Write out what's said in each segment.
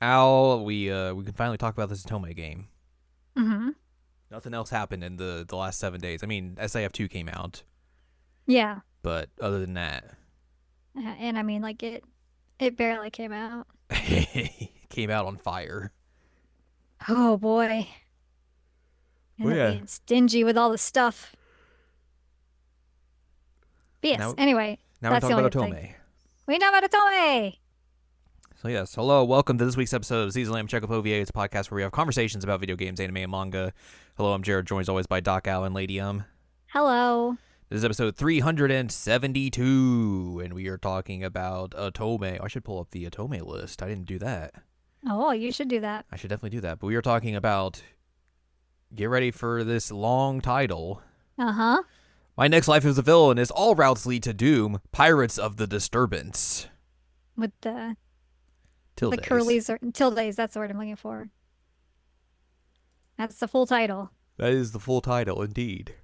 Al, we can finally talk about this Atome game. Hmm. Nothing else happened in the last 7 days. I mean, SAF2 came out, Yeah. but other than that, And I mean, like it barely came out. it came out on fire. Oh boy. Well, End up yeah. being stingy with all the stuff. But yes, Now, anyway, now we that's talk the about only thing. Atome. We know about Atome! So yes, hello, welcome to this week's episode of Season Lamb Checkup OVA. It's a podcast where we have conversations about video games, anime, and manga. Hello, I'm Jared, joined as always by Doc Al and Lady Hello. This is episode 372, and we are talking about Atome. I should pull up the Atome list. I didn't do that. Oh, you should do that. I should definitely do that. But we are talking about. Get ready for this long title. Uh-huh. My next life as a villain is All Routes Lead to Doom, Pirates of the Disturbance. With the Tildes. curlies or tildes, that's the word I'm looking for. That's the full title. That is the full title, indeed.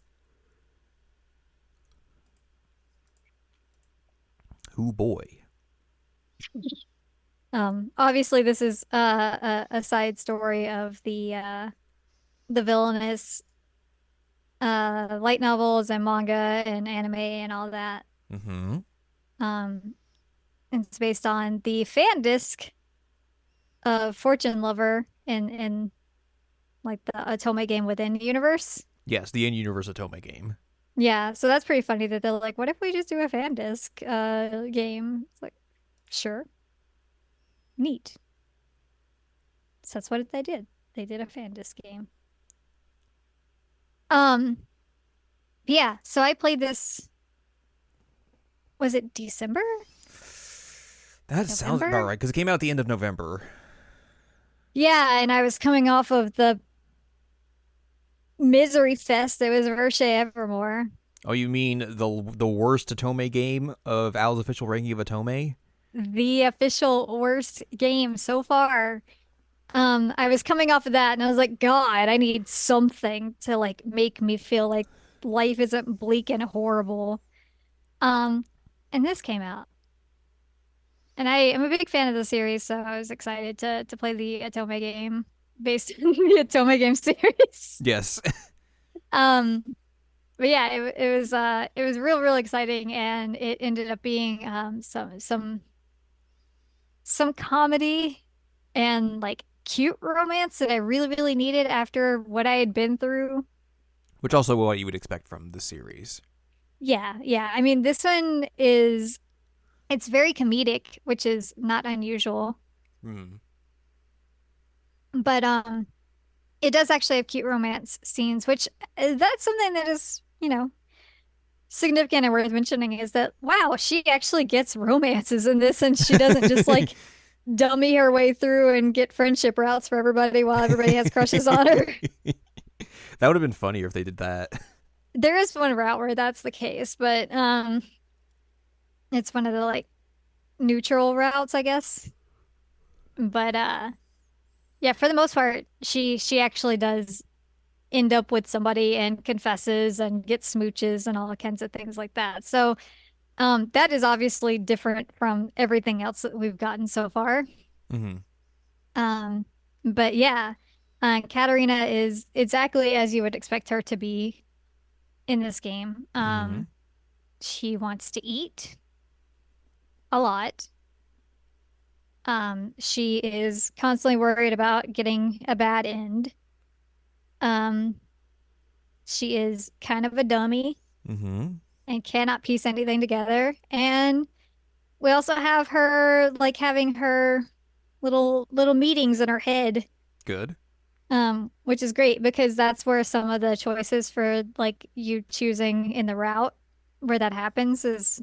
Ooh boy. Obviously this is a side story of the Villainess light novels and manga and anime and all that. Mm-hmm. Um, and it's based on the fan disc of Fortune Lover in like the Otome game within the universe. Yes, the in-universe Atome game. Yeah, so that's pretty funny that they're like, what if we just do a fan disc game? It's like, sure, neat. So that's what they did. They did a fan disc game. Um, yeah, so I played this, was it December? That sounds about November? right, because it came out at the end of November. Yeah, and I was coming off of the misery fest that was Verche Evermore. Oh, you mean the worst Atome game of Al's official ranking of Atome? The official worst game so far. I was coming off of that and I was like, God, I need something to like make me feel like life isn't bleak and horrible. Um, and this came out. And I am a big fan of the series, so I was excited to play the Atome game based on the Atome game series. Yes. Um, but yeah, it was real exciting and it ended up being some comedy and like cute romance that I really needed after what I had been through. Which also what you would expect from the series. Yeah. I mean, this one is it's very comedic, which is not unusual. Hmm. But it does actually have cute romance scenes, which that's something that is, significant and worth mentioning is that wow, she actually gets romances in this and she doesn't just like dummy her way through and get friendship routes for everybody while everybody has crushes on her. That would have been funnier if they did that. There is one route where that's the case, but it's one of the like neutral routes, I guess. But yeah, for the most part, she actually does end up with somebody and confesses and gets smooches and all kinds of things like that. So that is obviously different from everything else that we've gotten so far. Mm-hmm. Um, but yeah, Katarina is exactly as you would expect her to be in this game. Mm-hmm. She wants to eat a lot. She is constantly worried about getting a bad end. Um, she is kind of a dummy Mm-hmm. and cannot piece anything together. And we also have her like having her little meetings in her head, Good. which is great because that's where some of the choices for like you choosing in the route where that happens is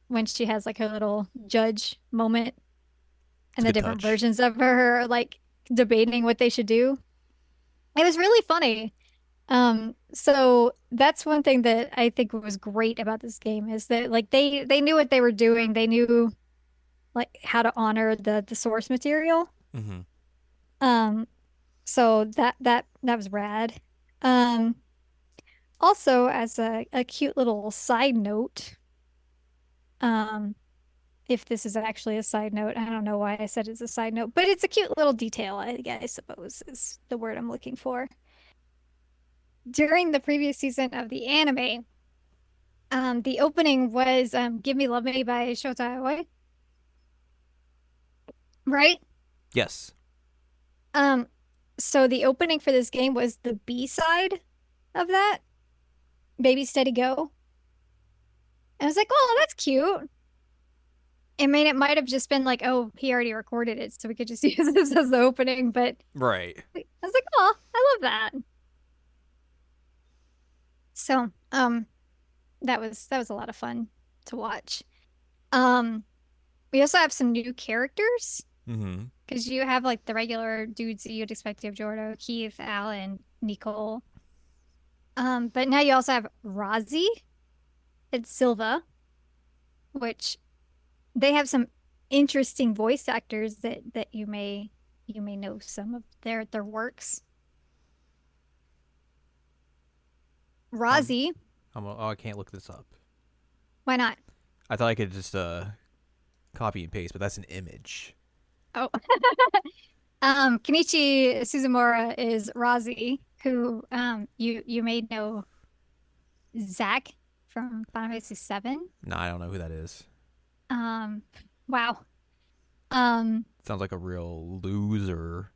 when she has like her little judge moment It's a and the good different touch. versions of her like debating what they should do. It was really funny. So that's one thing that I think was great about this game is that like they knew what they were doing. They knew like how to honor the source material. Mm-hmm. Um, so that was rad. Um, Also as a cute little side note, um, if this is actually a side note. I don't know why I said it's a side note, but it's a cute little detail, I suppose is the word I'm looking for. During the previous season of the anime, the opening was Give Me Love Me by Shota Aoi, right? Yes. Um, so the opening for this game was the B side of that, Baby Steady Go. And I was like, oh, that's cute. I mean, it might have just been like, oh, he already recorded it, so we could just use this as the opening. But Right. I was like, oh, I love that. So, that was a lot of fun to watch. Um, we also have some new characters Mm-hmm. because you have like the regular dudes that you'd expect to have Jordo, Keith, Alan, Nicole. But now you also have Razi and Silva, which they have some interesting voice actors that you may know some of their works. Um, Razi, I can't look this up. why not? I thought I could just copy and paste, but that's an image. Oh, Kenichi Suzumura is Razi, who you may know Zach from Final Fantasy VII. No, I don't know who that is. Um, wow. Um, Sounds like a real loser.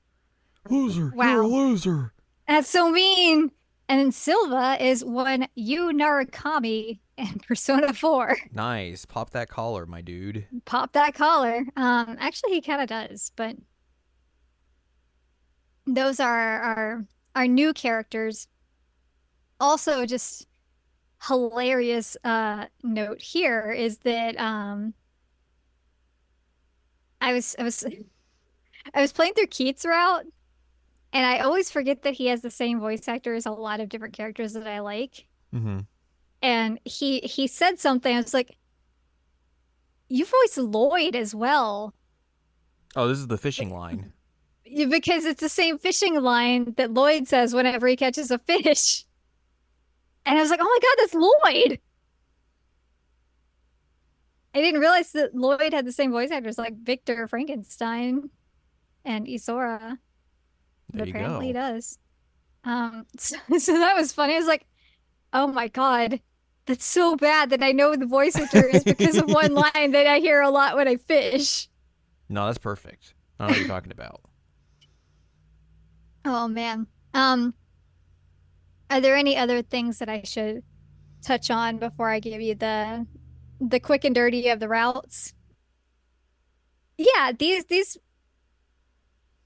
Loser, you're a wow. loser. That's so mean. And then Silva is one Yu Narukami in Persona 4. Nice. Pop that collar, my dude. Pop that collar. Actually he kind of does, but those are our new characters. Also, just hilarious note here is that I was playing through Keith's route, and I always forget that he has the same voice actor as a lot of different characters that I like. Mm-hmm. And he said something. I was like, "You voice Lloyd as well." Oh, this is the fishing line. Because it's the same fishing line that Lloyd says whenever he catches a fish. And I was like, oh my God, that's Lloyd. I didn't realize that Lloyd had the same voice actors like Victor Frankenstein and Isora, There but you apparently he go. does. So that was funny. I was like, oh my God, that's so bad that I know the voice actor is because of one line that I hear a lot when I fish. No, that's perfect. I know what you're talking about. Oh man. Um, are there any other things that I should touch on before I give you the quick and dirty of the routes? Yeah, these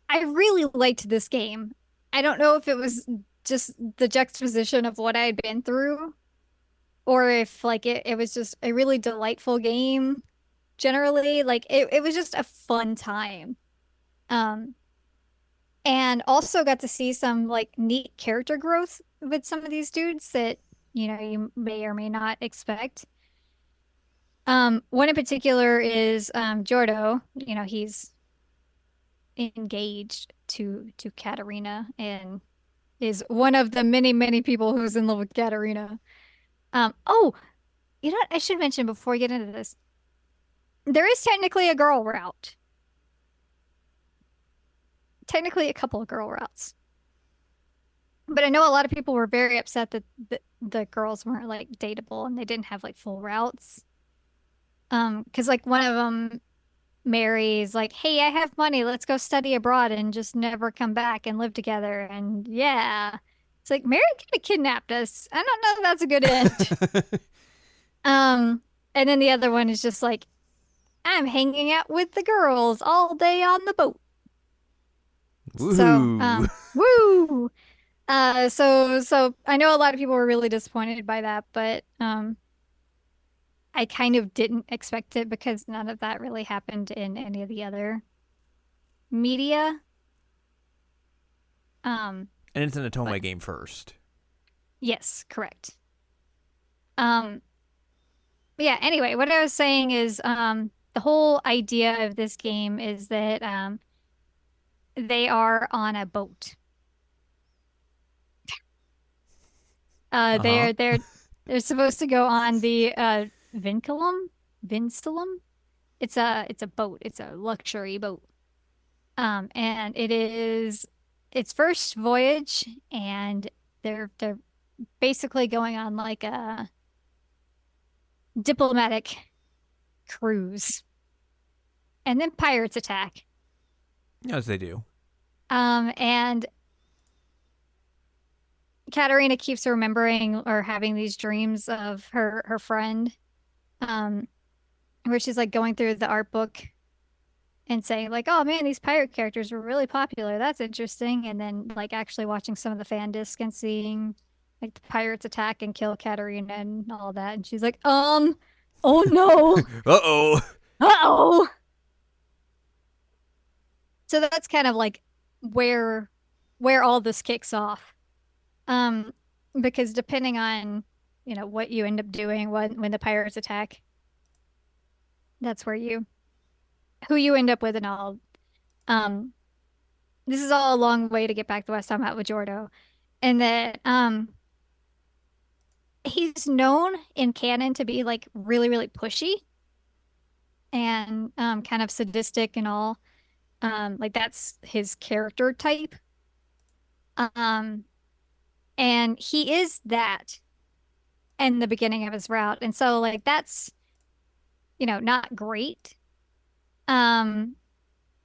I really liked this game. I don't know if it was just the juxtaposition of what I had been through or if like it was just a really delightful game generally. Like it was just a fun time. Um and also got to see some like neat character growth with some of these dudes that you may or may not expect. One in particular is Jordo. He's engaged to Katarina and is one of the many, many people who's in love with Katarina. Oh, you know what I should mention before we get into this? There is technically a girl route. Technically a couple of girl routes. But I know a lot of people were very upset that the girls weren't like dateable and they didn't have like full routes. Because like one of them marries like, hey, I have money, let's go study abroad and just never come back and live together. And yeah, it's like Mary kind of kidnapped us. I don't know if that's a good end. Um, and then the other one is just like, I'm hanging out with the girls all day on the boat. So, Woohoo. woo. So I know a lot of people were really disappointed by that, but I kind of didn't expect it because none of that really happened in any of the other media. Um, And it's an but Otome game first. yes, correct. Um, yeah, anyway, what I was saying is the whole idea of this game is that they are on a boat. Uh huh. They're supposed to go on the Vinculum? Vinculum? It's a boat. It's a luxury boat. And it is its first voyage, and they're basically going on like a diplomatic cruise. And then pirates attack. As they do. And Katarina keeps remembering or having these dreams of her friend, um, where she's like going through the art book and saying like, "Oh man, these pirate characters were really popular. That's interesting." And then like actually watching some of the fan disc and seeing like the pirates attack and kill Katarina and all that. And she's like, oh no, Uh-oh. uh-oh. So that's kind of like where where all this kicks off. Um, because depending on, what you end up doing when the pirates attack, that's where you who you end up with and all. Um, this is all a long way to get back to what I was talking about with Jordo. And that he's known in canon to be like really, really pushy and kind of sadistic and all. Like that's his character type. Um, and he is that in the beginning of his route. And so like that's, not great. Um,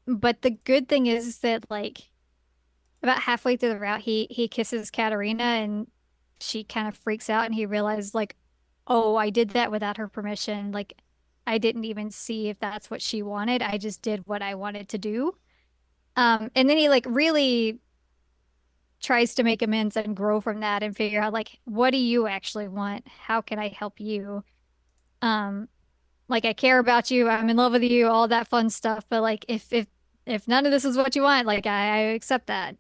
but the good thing is that like about halfway through the route he kisses Katarina and she kind of freaks out and he realizes like, oh, I did that without her permission. Like I didn't even see if that's what she wanted. I just did what I wanted to do. And then he like really tries to make amends and grow from that and figure out like, what do you actually want? How can I help you? Um, like I care about you, I'm in love with you, all that fun stuff. But like if none of this is what you want, like I accept that.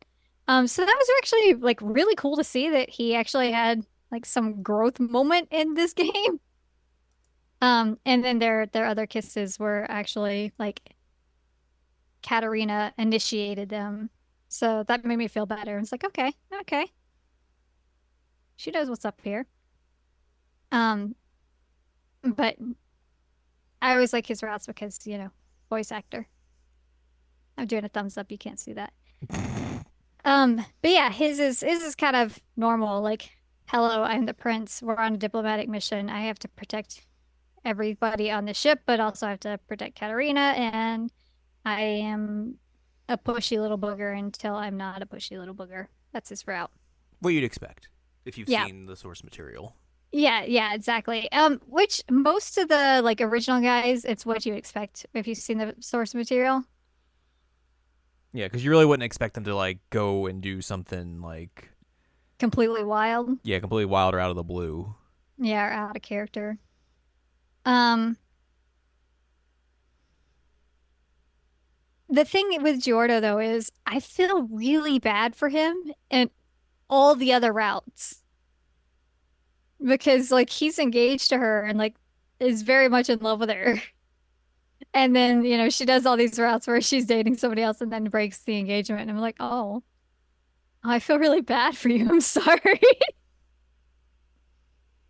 So that was actually like really cool to see that he actually had like some growth moment in this game. And then their other kisses were actually like Katarina initiated them. So that made me feel better. It's like, okay, okay. She knows what's up here. Um, but I always like his routes because, voice actor. I'm doing a thumbs up. You can't see that. But yeah, his is kind of normal. Like, hello, I'm the prince. We're on a diplomatic mission. I have to protect everybody on the ship, but also have to protect Katarina, and I am a pushy little booger until I'm not a pushy little booger. That's his route. What you'd expect if you've Yeah. seen the source material. Yeah, yeah, exactly. Which most of the like original guys, it's what you expect if you've seen the source material. Yeah, because you really wouldn't expect them to like go and do something like, Completely wild. yeah, completely wild or out of the blue. Yeah, or out of character. Um, the thing with Giordo though is I feel really bad for him and all the other routes because like he's engaged to her and like is very much in love with her. And then, she does all these routes where she's dating somebody else and then breaks the engagement. And I'm like, oh, I feel really bad for you. I'm sorry.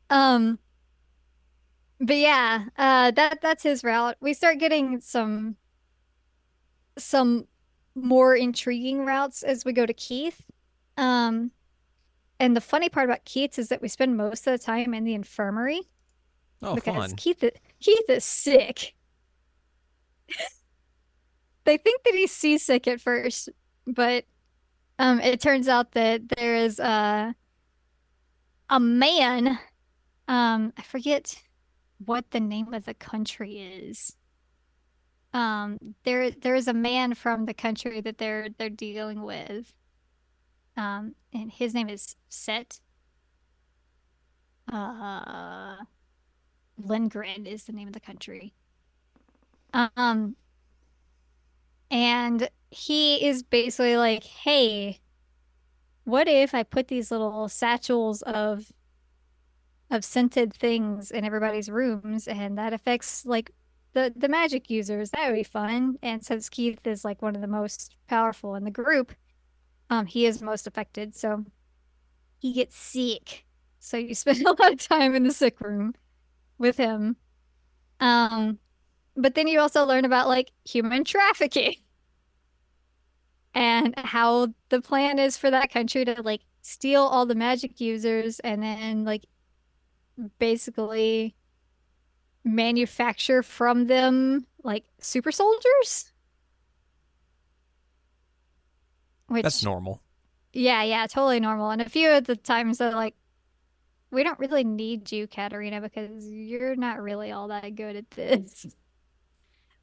Um, but yeah, that's his route. We start getting some more intriguing routes as we go to Keith. Um, and the funny part about Keith's is that we spend most of the time in the infirmary Oh, because fun. Keith is sick. They think that he's seasick at first, but it turns out that there is a man, I forget what the name of the country is. There is a man from the country that they're dealing with. And his name is Set. Uh, Lindgren is the name of the country. Um, and he is basically like, hey, what if I put these little satchels of scented things in everybody's rooms and that affects like the magic users? That would be fun. And since Keith is like one of the most powerful in the group, he is most affected, so he gets sick. So you spend a lot of time in the sick room with him. Um, But then you also learn about like human trafficking and how the plan is for that country to like steal all the magic users and then like basically manufacture from them like super soldiers, That's which normal. yeah, totally normal. And a few of the times they're like, we don't really need you, Katarina, because you're not really all that good at this.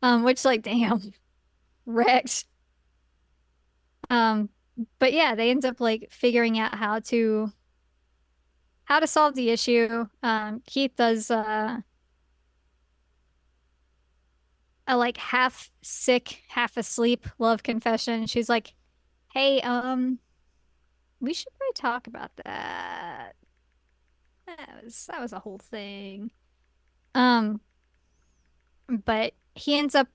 Which like, damn, wrecked. Um, but yeah, they end up like figuring out how to solve the issue. Keith does a like half sick, half asleep love confession. She's like, "Hey, we should probably talk about that. That was a whole thing." Um, but he ends up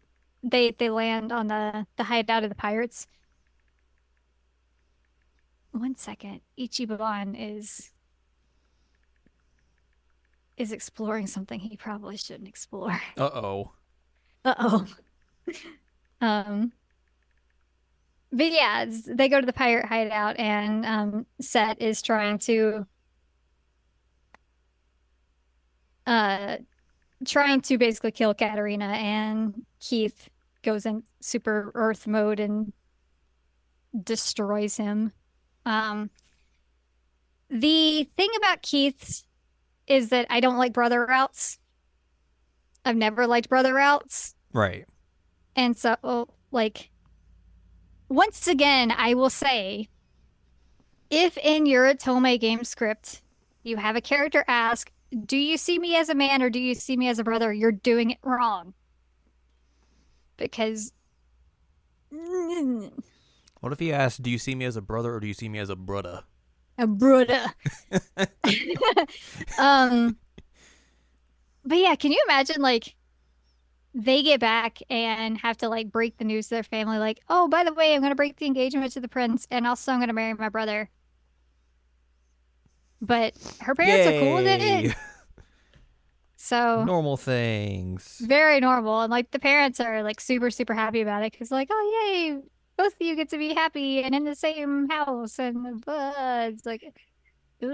they land on the hideout of the pirates. One second, Ichiban is exploring something he probably shouldn't explore. Uh-oh. Uh-oh. Um, but yeah, they go to the pirate hideout and Set is uh trying to basically kill Katarina and Keith goes in super Earth mode and destroys him. Um, the thing about Keith's is that I don't like brother routes. I've never liked brother routes. Right. And so, like, once again, I will say if in your Otome game script you have a character ask, do you see me as a man or do you see me as a brother? You're doing it wrong. Because What if he asked, do you see me as a brother or do you see me as a brudda? a brother. um, but yeah, can you imagine like they get back and have to like break the news to their family, like, oh, by the way, I'm gonna break the engagement to the prince, and also I'm gonna marry my brother. But her parents are cool with it, Yay! so Normal things. very normal. And like the parents are like super, super happy about it because like, oh yay, both of you get to be happy and in the same house, and it's like, ugh.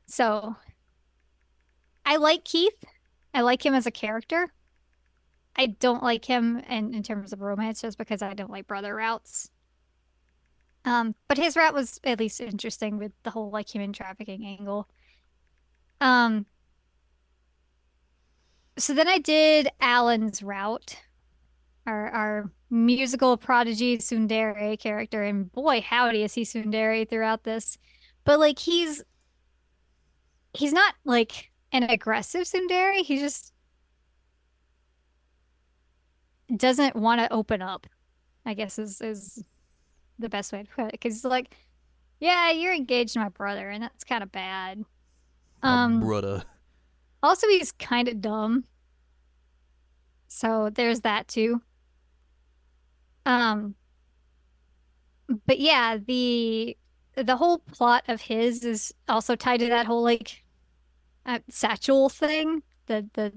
So I like Keith. I like him as a character. I don't like him in terms of romance just because I don't like brother routes. But his route was at least interesting with the whole like human trafficking angle. Um, so then I did Alan's route, our musical prodigy tsundere character, and boy, howdy is he tsundere throughout this. But like he's not like an aggressive tsundere. He just doesn't want to open up, I guess is the best way to put it. Because he's like, yeah, you're engaged to my brother, and that's kind of bad. My Um, brudda. Also he's kind of dumb, so there's that too. Um, but yeah, the whole plot of his is also tied to that whole like satchel thing, the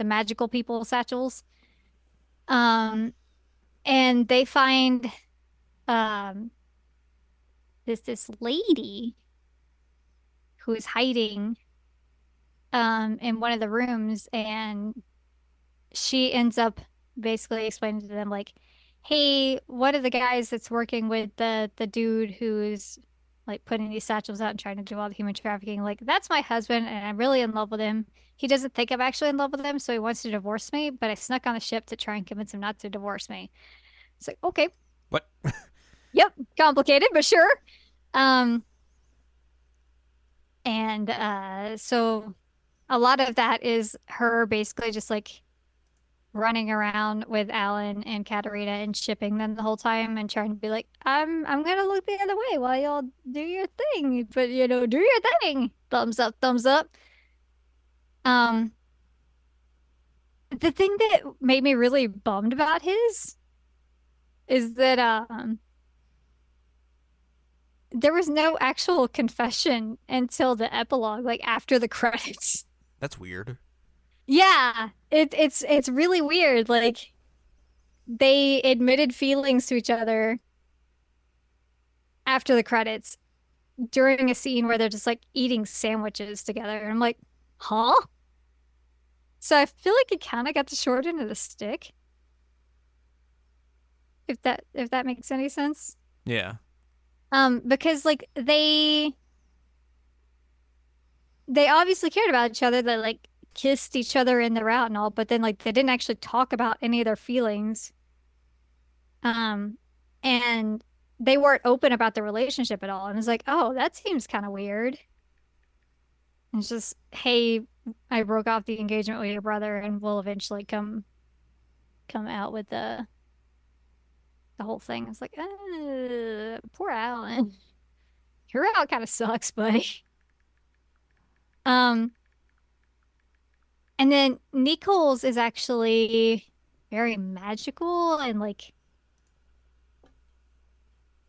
magical people satchels. Um, and they find um this lady who is hiding in one of the rooms, and she ends up basically explaining to them like, hey, one of the guys that's working with the dude who's like putting these satchels out and trying to do all the human trafficking, like that's my husband and I'm really in love with him. He doesn't think I'm actually in love with him, so he wants to divorce me, but I snuck on the ship to try and convince him not to divorce me. It's like, okay, What? yep, complicated, but sure. Um, and so a lot of that is her basically just like running around with Alan and Katarina and shipping them the whole time and trying to be like, I'm gonna look the other way while y'all do your thing, but do your thing. Thumbs up, thumbs up. Um, the thing that made me really bummed about his is that there was no actual confession until the epilogue, like after the credits. That's weird. Yeah, it's really weird. Like they admitted feelings to each other after the credits during a scene where they're just like eating sandwiches together. And I'm like, huh? So I feel like it kind of got the short end of the stick, if that makes any sense. Yeah. Because like they obviously cared about each other. They like kissed each other in the route and all, but then like they didn't actually talk about any of their feelings. Um, and they weren't open about the relationship at all. And it's like, oh, that seems kind of weird. And it's just, hey, I broke off the engagement with your brother, and we'll eventually come out with the whole thing. It's like, poor Alan. Your out kind of sucks, buddy. Um, and then Nichols is actually very magical and like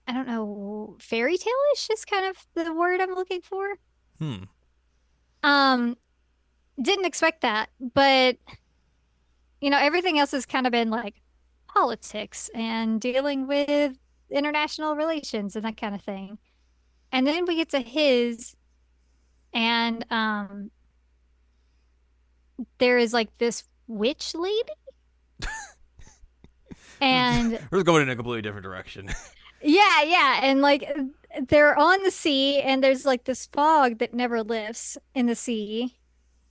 I don't know, fairy tale-ish is kind of the word I'm looking for. Hmm. Um, didn't expect that, but everything else has kind of been like politics and dealing with international relations and that kind of thing. And then we get to his, and there is like this witch lady, and We're going in a completely different direction. yeah, yeah, and like they're on the sea, and there's like this fog that never lifts in the sea,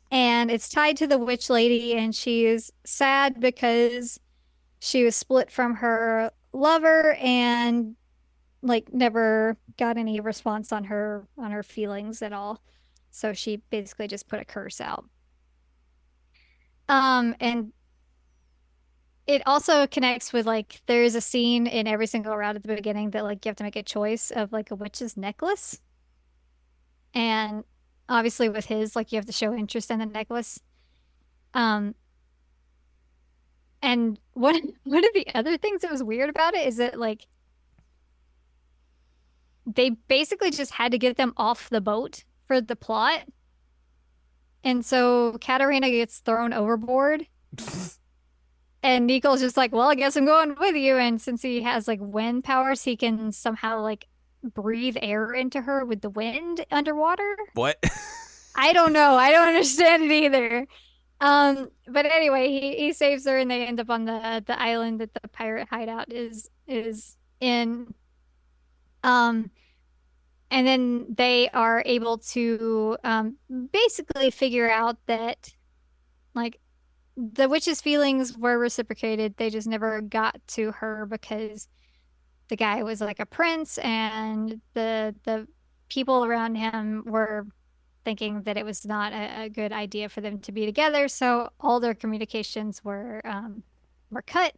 and it's tied to the witch lady, and she is sad because she was split from her lover and like never got any response on her feelings at all. So she basically just put a curse out. And it also connects with like there's a scene in every single round at the beginning that like you have to make a choice of like a witch's necklace. And obviously with his, like you have to show interest in the necklace. Um, and one of the other things that was weird about it is that like they basically just had to get them off the boat for the plot. And so Katarina gets thrown overboard. And Nicole's just like, well, I guess I'm going with you. And since he has like wind powers, he can somehow like breathe air into her with the wind underwater. What? I don't know. I don't understand it either. But anyway, he saves her and they end up on the island that the pirate hideout is in. Um, and then they are able to basically figure out that like the witch's feelings were reciprocated. They just never got to her because the guy was like a prince and the people around him were thinking that it was not a good idea for them to be together. So all their communications were cut.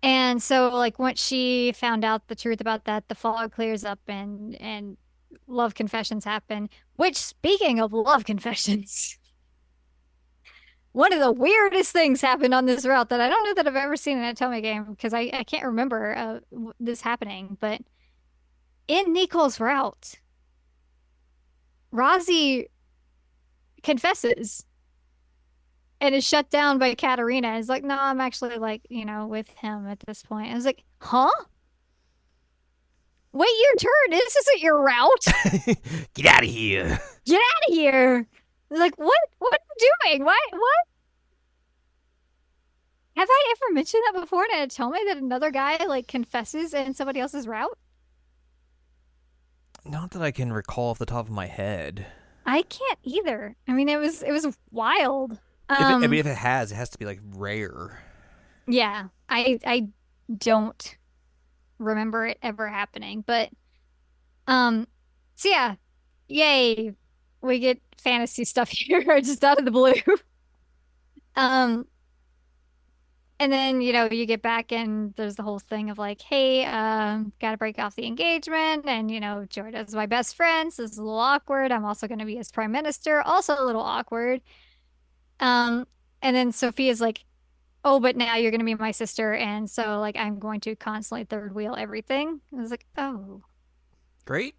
And so like once she found out the truth about that, the fog clears up and love confessions happen. Which speaking of love confessions, one of the weirdest things happened on this route that I don't know that I've ever seen in a Atome game because I can't remember this happening. But in Nicole's route, Rozzy confesses and is shut down by Katarina. It's like, no, I'm actually like, with him at this point. I was like, huh? Wait your turn. This isn't your route. Get out of here. Get out of here. Like, what are you doing? What? Have I ever mentioned that before in an Atome that another guy like confesses in somebody else's route? Not that I can recall off the top of my head. I can't either. I mean, it was wild. I mean, if it has to be like rare. Yeah, I don't remember it ever happening, but um, so yeah, yay, we get fantasy stuff here just out of the blue. Um, and then you get back and there's the whole thing of like, hey, gotta break off the engagement, and Jorda's my best friend, so it's a little awkward. I'm also going to be his prime minister, also a little awkward. Um, and then Sophia's like, oh, but now you're going to be my sister. And so, like, I'm going to constantly third wheel everything. I was like, oh, Great.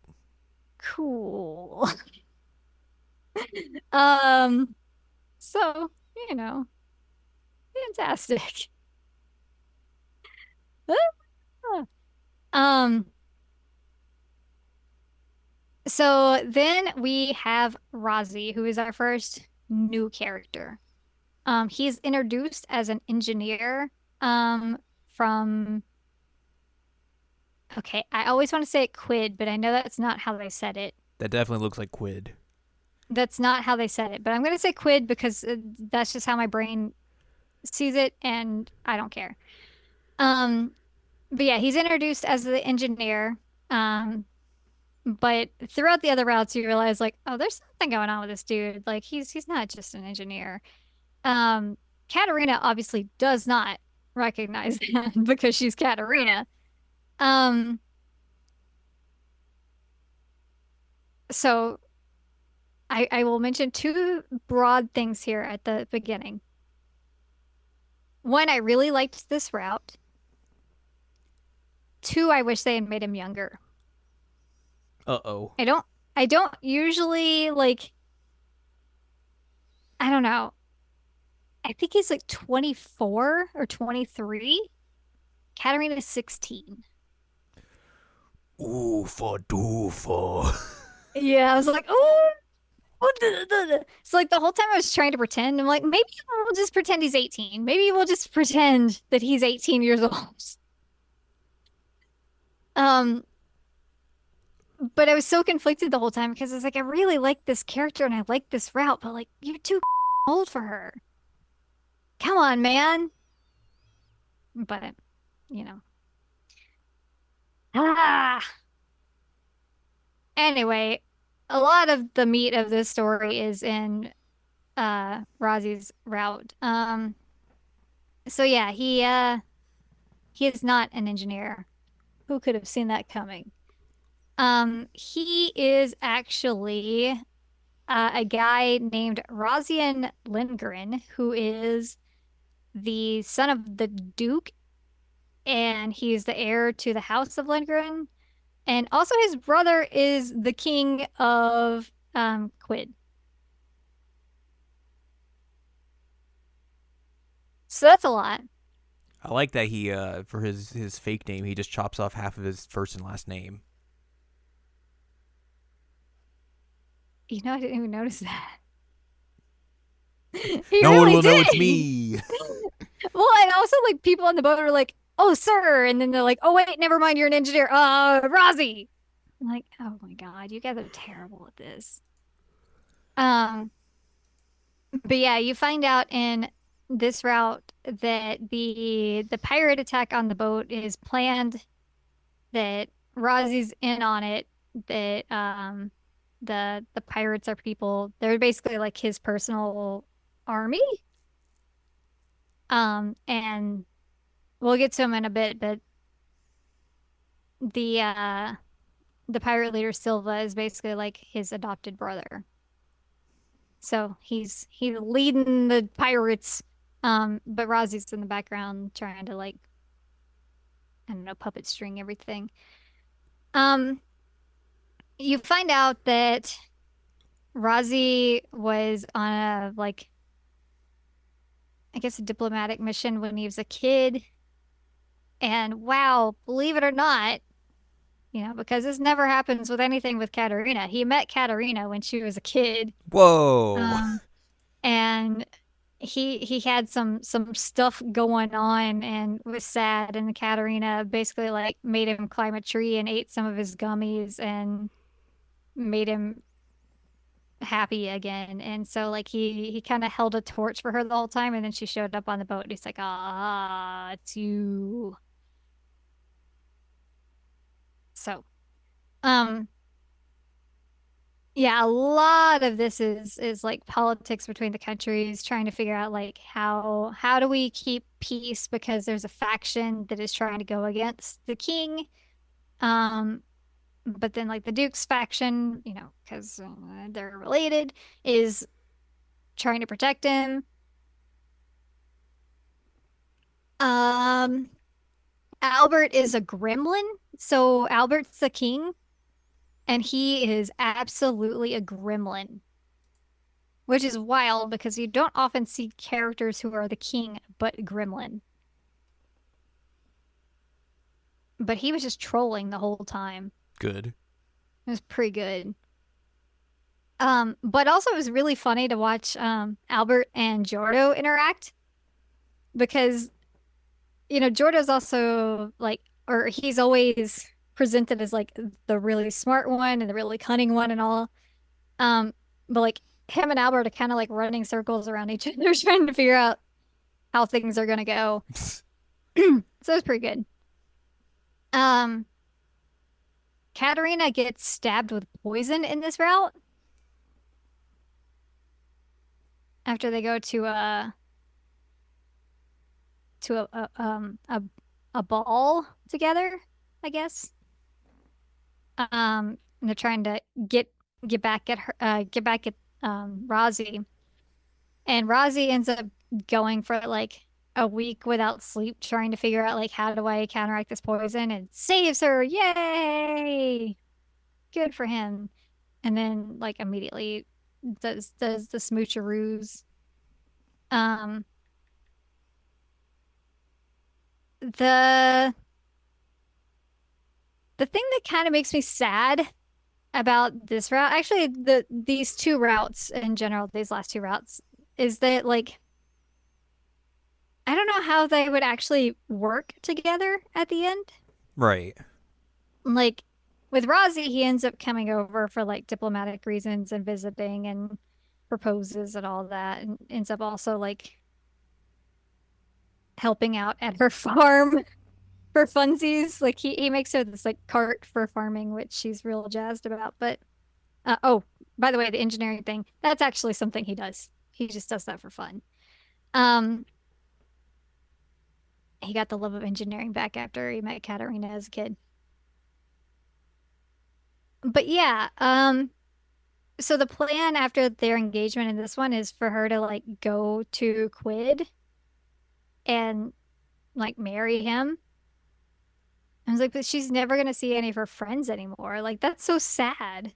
cool. Um, so, you know, fantastic. Um, so then we have Razi, who is our first new character. He's introduced as an engineer, from, okay, I always want to say it Quid, but I know that's not how they said it. That definitely looks like Quid. That's not how they said it, but I'm going to say Quid because that's just how my brain sees it, and I don't care. Um, but yeah, he's introduced as the engineer. Um, but throughout the other routes, you realize like, oh, there's something going on with this dude. Like he's not just an engineer. Um, Katarina obviously does not recognize that because she's Katarina. Um, so I will mention two broad things here at the beginning. One, I really liked this route. Two, I wish they had made him younger. Uh-oh. I don't I don't usually like, I don't know. I think he's like 24 or 23. Katarina's 16. Oofa doofa. Yeah, I was like, oh, so like the whole time I was trying to pretend, I'm like, maybe we'll just pretend he's 18. Maybe we'll just pretend that he's 18 years old. Um, but I was so conflicted the whole time because I was like, I really like this character and I like this route, but like, you're too old for her. Come on, man. But, you know. Ah. Anyway, a lot of the meat of this story is in Razi's route. So yeah, he is not an engineer. Who could have seen that coming? He is actually a guy named Razian Lindgren, who is the son of the Duke, and he's the heir to the House of Lindgren. And also his brother is the king of Quid. So that's a lot. I like that he for his fake name, he just chops off half of his first and last name. You know, I didn't even notice that. He No one really will know it's did. me. Well, and also like people on the boat are like, "Oh, sir," and then they're like, "Oh, wait, never mind, you're an engineer." Rozzy. I'm like, "Oh my God, you guys are terrible at this." Um, but yeah, you find out in this route that the pirate attack on the boat is planned, that Rozzy's in on it, that the pirates are people, they're basically like his personal army. And we'll get to him in a bit, but the uh the pirate leader Silva is basically like his adopted brother. So he's leading the pirates, but Rozzy's in the background trying to like, I don't know, puppet string everything. Um, you find out that Rozzy was on a like, I guess, a diplomatic mission when he was a kid. And wow, believe it or not, because this never happens with anything with Katarina. He met Katarina when she was a kid. Whoa. Um, and he had some stuff going on and was sad, and Katarina basically like made him climb a tree and ate some of his gummies and made him happy again. And so like he kind of held a torch for her the whole time, and then she showed up on the boat and he's like, ah, it's you. So um yeah, a lot of this is like politics between the countries, trying to figure out like how do we keep peace because there's a faction that is trying to go against the king. Um, but then like the Duke's faction, because they're related, is trying to protect him. Um, Albert is a gremlin, so Albert's the king, and he is absolutely a gremlin. which is wild because you don't often see characters who are the king but gremlin. But he was just trolling the whole time. Good. It was pretty good. But also it was really funny to watch Albert and Jordo interact because Jordo's also like, or he's always presented as like the really smart one and the really cunning one and all. Um, but like him and Albert are kind of like running circles around each other trying to figure out how things are gonna go. So it's pretty good. Um, Katarina gets stabbed with poison in this route after they go to a ball together, I guess. And they're trying to get back at her, get back at Rozzy, and Rozzy ends up going for like a week without sleep, trying to figure out like how do I counteract this poison, and saves her. Yay! Good for him. And then like immediately does the smoocheroos. Um, the the thing that kind of makes me sad about this route, actually these two routes in general, these last two routes, is that like I don't know how they would actually work together at the end. Right. Like with Rozzy, he ends up coming over for like diplomatic reasons and visiting and proposes and all that, and ends up also like helping out at her farm for funsies. Like he makes her this like cart for farming, which she's real jazzed about. But oh, by the way, the engineering thing, that's actually something he does. He just does that for fun. Um, he got the love of engineering back after he met Katarina as a kid. But yeah, so the plan after their engagement in this one is for her to like go to Quid and like marry him. I was like, but she's never gonna see any of her friends anymore. Like that's so sad.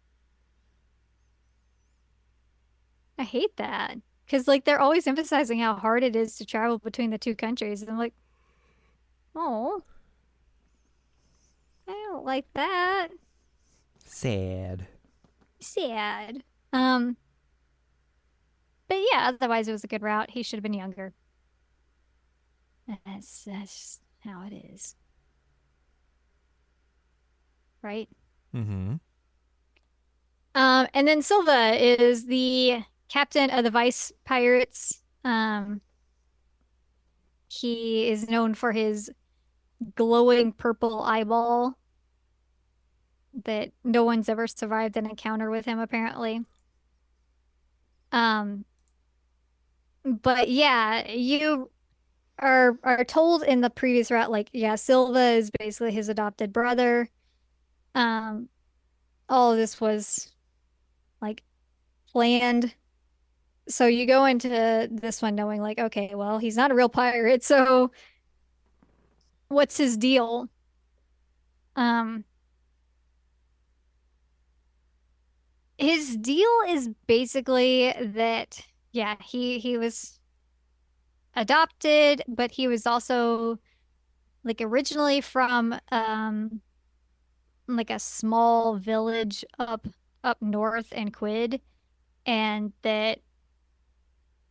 I hate that. Because like they're always emphasizing how hard it is to travel between the two countries. And I'm like, oh, I don't like that. Sad. Sad. Um, but yeah, otherwise it was a good route. He should have been younger. That's just how it is, right? Mm-hmm. And then Silva is the captain of the Vice Pirates. He is known for his glowing purple eyeball that no one's ever survived an encounter with him, apparently. Um, but yeah, you are told in the previous route, like, yeah, Silva is basically his adopted brother. Um, all of this was like planned. So you go into this one knowing like, okay, well, he's not a real pirate, so what's his deal? Um, his deal is basically that, yeah, he was adopted, but he was also like originally from like a small village up north in Quid, and that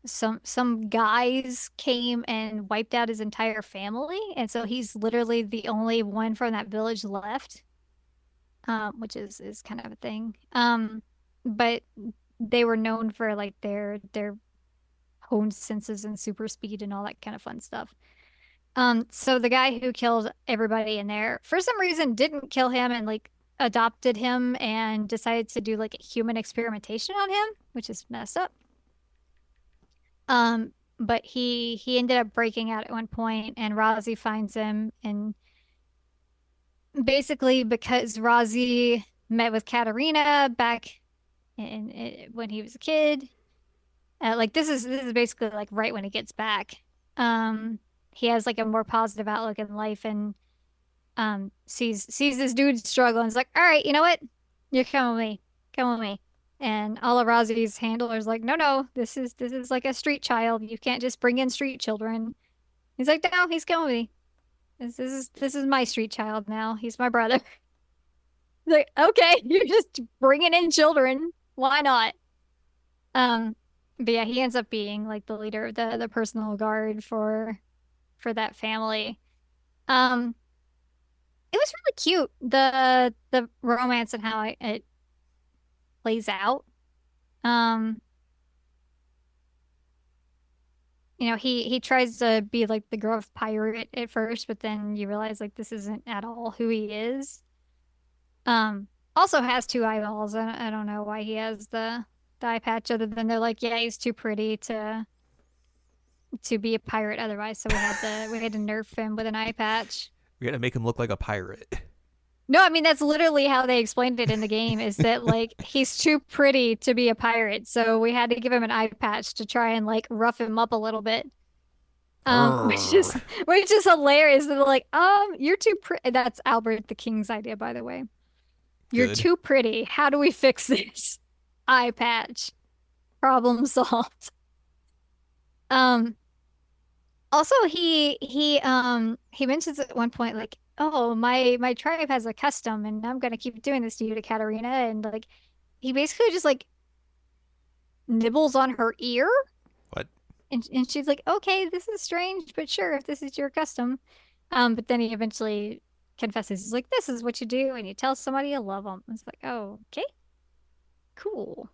some guys came and wiped out his entire family, and so he's literally the only one from that village left, which is kind of a thing. But they were known for like their honed senses and super speed and all that kind of fun stuff. So the guy who killed everybody in there, for some reason, didn't kill him and like adopted him and decided to do like a human experimentation on him, which is messed up. But he ended up breaking out at one point, and Rozzy finds him, and basically because Rozzy met with Katarina back when he was a kid, like this is basically like right when he gets back. Um, he has like a more positive outlook in life and sees this dude struggle and is like, all right, you know what? You're coming with me. Come with me. And Alarazi's handler's like, no, no, this is like a street child. You can't just bring in street children. He's like, no, he's going with me. This is my street child now. He's my brother. Like, okay, you're just bringing in children. Why not? Um, but yeah, he ends up being like the leader of the personal guard for that family. Um, it was really cute, the romance and how it plays out. Um, he tries to be like the gruff pirate at first, but then you realize like this isn't at all who he is. Um, Also has two eyeballs. I don't know why he has the eye patch other than they're like, yeah, he's too pretty to be a pirate otherwise, so we had to nerf him with an eye patch. We gotta make him look like a pirate. No, I mean that's literally how they explained it in the game is that like he's too pretty to be a pirate, so we had to give him an eye patch to try and like rough him up a little bit. Which is Arr. which is hilarious. They're like, you're too pretty. That's Albert the King's idea, by the way. You're Good. too pretty. How do we fix this? Eye patch. Problem solved. Um, Also he mentions at one point like, oh, my tribe has a custom and I'm gonna keep doing this to you to Katarina and like he basically just like nibbles on her ear What? and she's like, okay, this is strange, but sure, if this is your custom. But then he eventually confesses, he's like, this is what you do, and you tell somebody you love them. It's like, oh, okay, cool,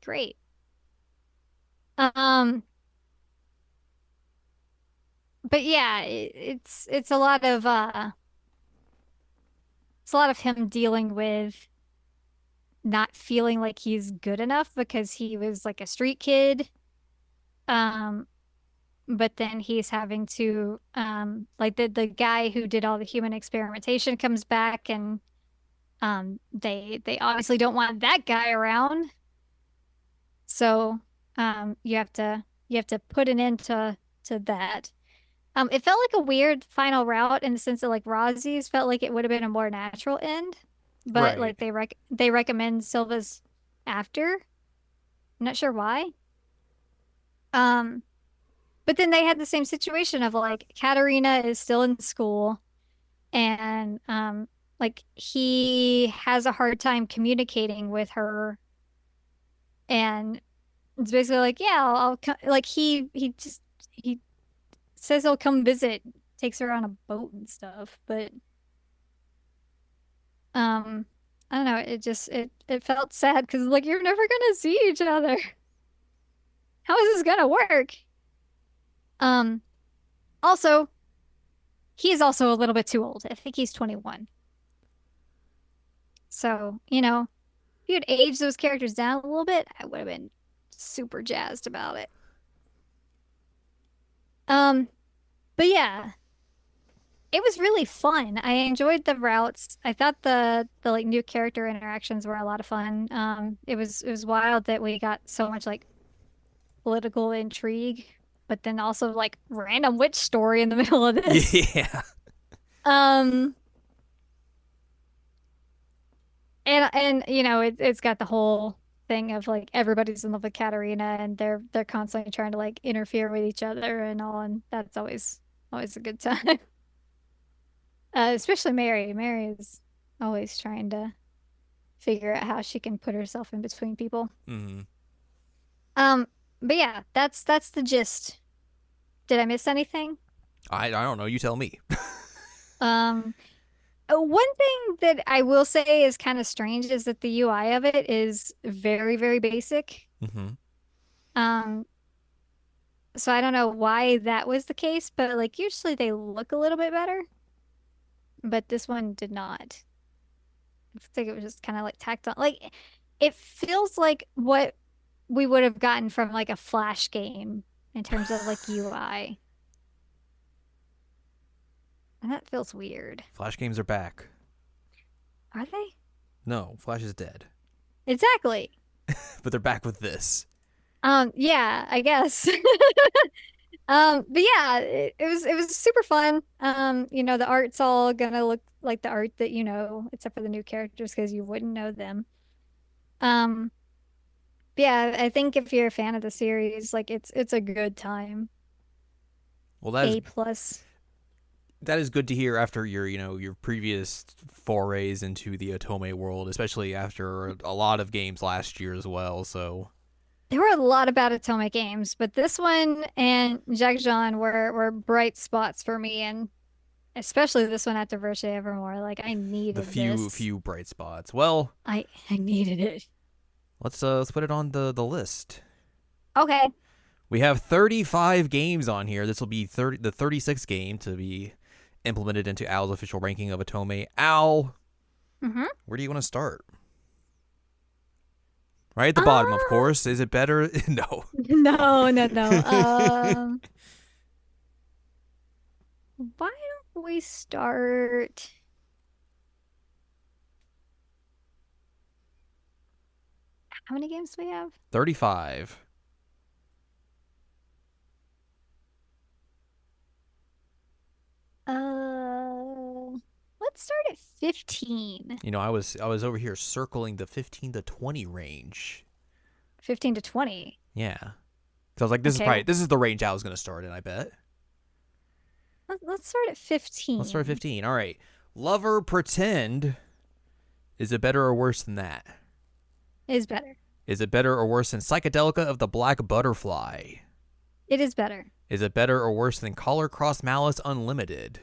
great. Um, but yeah, it's a lot of him dealing with not feeling like he's good enough because he was like a street kid. Um, but then he's having to like the guy who did all the human experimentation comes back and they obviously don't want that guy around. So you have to put an end to that. It felt like a weird final route in the sense that like Razi's felt like it would have been a more natural end, but Right. like they recommend Silva's after. I'm not sure why. Um, but then they had the same situation of like Katarina is still in school and like he has a hard time communicating with her and it's basically like, yeah, I'll come. Like he says he'll come visit, takes her on a boat and stuff, but um I don't know, it felt sad because like you're never gonna see each other. How is this gonna work? Um Also, he's also a little bit too old. I think he's 21. So, if you'd aged those characters down a little bit, I would have been super jazzed about it. Um, but yeah, it was really fun. I enjoyed the routes. I thought the like new character interactions were a lot of fun. It was wild that we got so much like political intrigue, but then also like random witch story in the middle of this. Yeah. Um, and it's got the whole thing of like everybody's in love with Katarina and they're constantly trying to like interfere with each other and all, and that's always a good time. Especially Mary. Mary is always trying to figure out how she can put herself in between people. Hmm. Um, but yeah, that's the gist. Did I miss anything? I don't know. You tell me. Um, One thing that I will say is kind of strange is that the UI of it is very, very basic. Hmm. Um, so I don't know why that was the case, but like usually they look a little bit better, but this one did not. I think it was just kind of like tacked on. Like it feels like what we would have gotten from like a Flash game in terms of like UI. And that feels weird. Flash games are back. Are they? No, Flash is dead. Exactly. But they're back with this. Yeah, I guess. But yeah, it was super fun. The art's all gonna look like the art that except for the new characters because you wouldn't know them. Um, But yeah, I think if you're a fan of the series, like it's a good time. Well, A plus. that is good to hear after your your previous forays into the Otome world, especially after a lot of games last year as well. So There were a lot of bad Atomic games, but this one and Jagjan were bright spots for me, and especially this one at Diversity Evermore. Like I the needed few this. few bright spots. Well, I needed it. let's put it on the list. Okay. We have 35 games on here. This will be the 36th game to be implemented into Al's official ranking of Otome. Al, Mm-hmm. where do you want to start? Right at the bottom, of Ah, course. Is it better? No. no, no, no. Why don't we start? How many games do we have? 35. Uh, let's start at 15. I was over here circling the 15 to 20 range. 15 to 20. Yeah. So I was like, Okay, this is the range I was gonna start in, I bet. let's start at Let's start at 15. 15. All right. Lover Pretend. Is it better or worse than that? Is better. Is it better or worse than Psychedelica of the Black Butterfly? It is better. Is it better or worse than Collar Cross Malice Unlimited?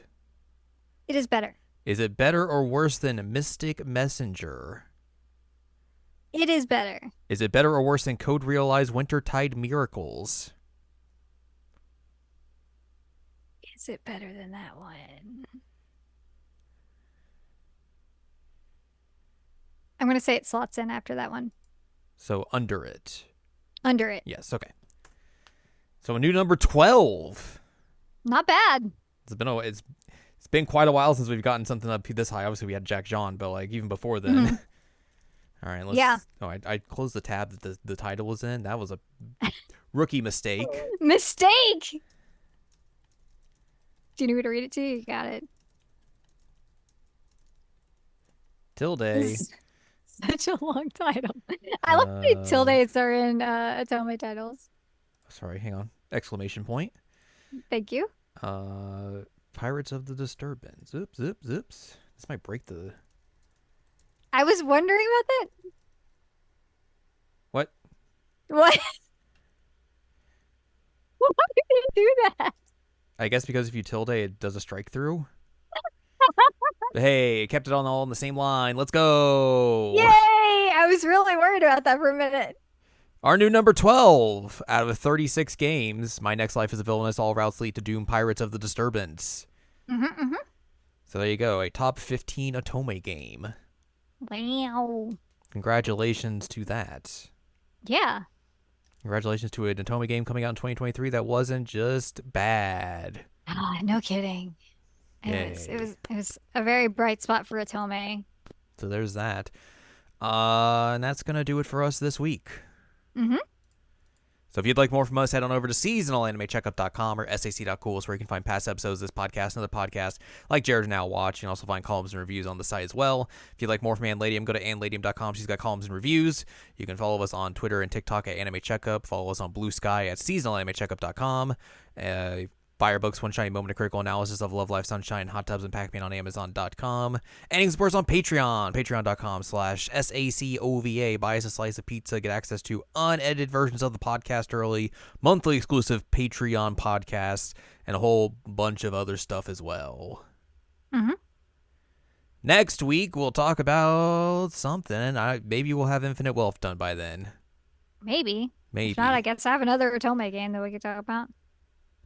It is better. Is it better or worse than Mystic Messenger? It is better. Is it better or worse than Code Realize Wintertide Miracles? Is it better than that one? I'm gonna say it slots in after that one. So under it. Under it. Yes, okay. So a new number 12. Not bad. It's been quite a while since we've gotten something up this high. Obviously we had Jack John, but like even before then. Mhm. All right, let's Yeah. Oh, I closed the tab that the title was in. That was a rookie mistake. Mistake. Do you need me to read it to you? You got it. Tilde. This is such a long title. I love how tildes are in Atome titles. Sorry, hang on. Exclamation point. Thank you. Pirates of the Disturbance. Oops, oops, oops. This might break the I was wondering about that. what? What? Why did you do that? I guess because if you tilde, it does a strike through. But hey, it kept it all in the same line. Let's Yay! go. I was really worried about that for a minute. Our new number 12 out of 36 games. My Next Life is a Villainess. All routes lead to Doom. Pirates of the Disturbance. Mm-hmm. So there you go. A top 15 Otome game. Wow. Congratulations to that. Yeah. Congratulations to an Otome game coming out in 2023 that wasn't just bad. Ah, no kidding. It was a very bright spot for Atome. So there's that. And that's going to do it for us this week. Mm-hmm. So if you'd like more from us, head on over to seasonalanimecheckup.com or sac.cool where you can find past episodes of this podcast and other podcasts like Jared Now Watch. You can also find columns and reviews on the site as well. If you'd like more from Ann Ladium, go to annladium.com. She's got columns and reviews. You can follow us on Twitter and TikTok at Anime Checkup. Follow us on Blue Sky at seasonalanimecheckup.com. Buy our books, One Shiny Moment of Critical Analysis of Love, Life, Sunshine, Hot Tubs, and Pac-Man on Amazon.com. And you can support us on Patreon, patreon.com/SACOVA. Buy us a slice of pizza, get access to unedited versions of the podcast early, monthly exclusive Patreon podcasts, and a whole bunch of other stuff as well. Mm-hmm. Next week, we'll talk about something. Maybe we'll have Infinite Wealth done by then. Maybe. Maybe. If not, I guess I have another Atome game that we could talk about.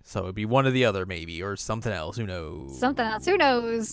So it'd be one or the other, maybe, or something else. Who knows? Something else. Who knows?